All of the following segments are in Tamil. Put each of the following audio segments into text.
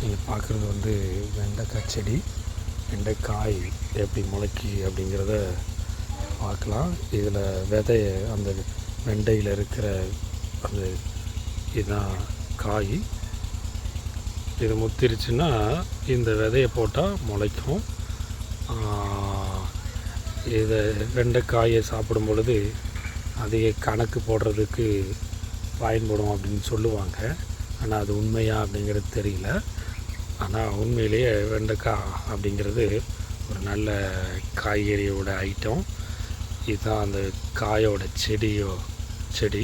நீங்கள் பார்க்குறது வந்து வெண்டைக்காய் செடி. வெண்டைக்காய் எப்படி முளைக்கி அப்படிங்கிறத பார்க்கலாம். இதில் விதைய அந்த வெண்டையில் இருக்கிற அந்த இதுதான் காய். இது முத்திருச்சுன்னா இந்த விதையை போட்டால் முளைக்கும். இதை வெண்டைக்காயை சாப்பிடும் பொழுது அதிக கணக்கு போடுறதுக்கு பயன்படும் அப்படின்னு சொல்லுவாங்க. ஆனால் அது உண்மையா அப்படிங்கிறது தெரியல. ஆனால் உண்மையிலேயே வெண்டைக்காய் அப்படிங்கிறது ஒரு நல்ல காய்கறியோட ஐட்டம். இதுதான் அந்த காயோட செடி.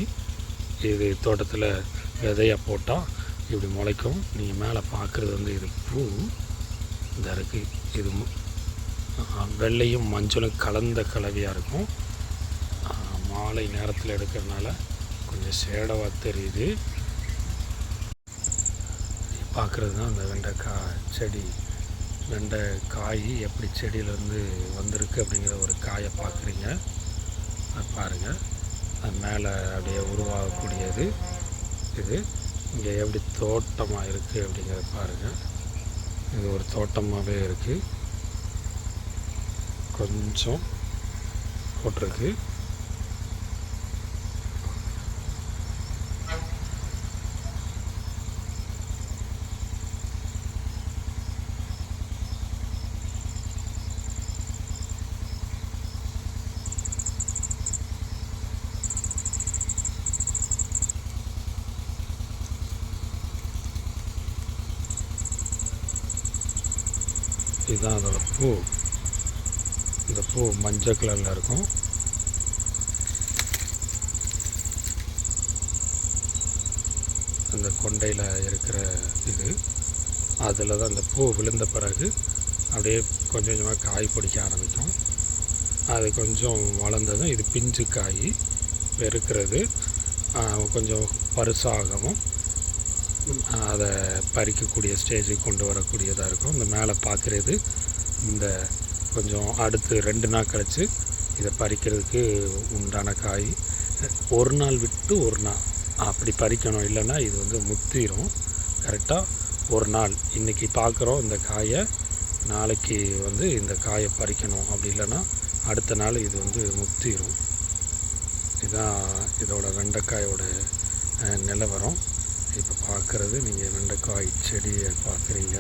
இது தோட்டத்தில் விதையாக போட்டால் இப்படி முளைக்கும். நீங்கள் மேலே பார்க்குறது வந்து இது பூ இந்த இருக்குது. இது வெள்ளையும் மஞ்சளும் கலந்த கலவையாக இருக்கும். மாலை நேரத்தில் எடுக்கிறதுனால கொஞ்சம் ஷேடவாக தெரியுது. பார்க்குறது தான் அந்த வெண்டைக்காய் செடி. வெண்டைக்காய் எப்படி செடியிலேருந்து வந்திருக்கு அப்படிங்கிற ஒரு காயை பார்க்குறீங்க. அது பாருங்கள், அது மேலே அப்படியே உருவாகக்கூடியது இது. இங்கே எப்படி தோட்டமாக இருக்குது அப்படிங்கிறத பாருங்கள். இது ஒரு தோட்டமாகவே இருக்குது. கொஞ்சம் போட்டிருக்கு. இதுதான் அதோட பூ. இந்த பூ மஞ்சள் கலரில் இருக்கும். அந்த கொண்டையில் இருக்கிற இது அதில் தான் அந்த பூ விழுந்த பிறகு அப்படியே கொஞ்சம் கொஞ்சமாக காய் பிடிக்க ஆரம்பிக்கும். அது கொஞ்சம் வளர்ந்ததும் இது பிஞ்சு காய் இருக்கிறது கொஞ்சம் பருசாகவும் அதை பறிக்கக்கூடிய ஸ்டேஜுக்கு கொண்டு வரக்கூடியதாக இருக்கும். இந்த மேலே பார்க்குறது இந்த கொஞ்சம் அடுத்து 2 நாள் கழித்து இதை பறிக்கிறதுக்கு உண்டான காய். ஒரு நாள் விட்டு ஒரு நாள் அப்படி பறிக்கணும். இல்லைன்னா இது வந்து முத்திரும். கரெக்டாக ஒரு நாள் இன்றைக்கி பார்க்குறோம் இந்த காயை, நாளைக்கு வந்து இந்த காயை பறிக்கணும். அப்படி இல்லைன்னா அடுத்த நாள் இது வந்து முத்திரும். இதுதான் இதோட வெண்டைக்காயோட நிலவரம். இப்போ பார்க்குறது நீங்கள் வெண்டைக்காய் செடியை பார்க்குறீங்க.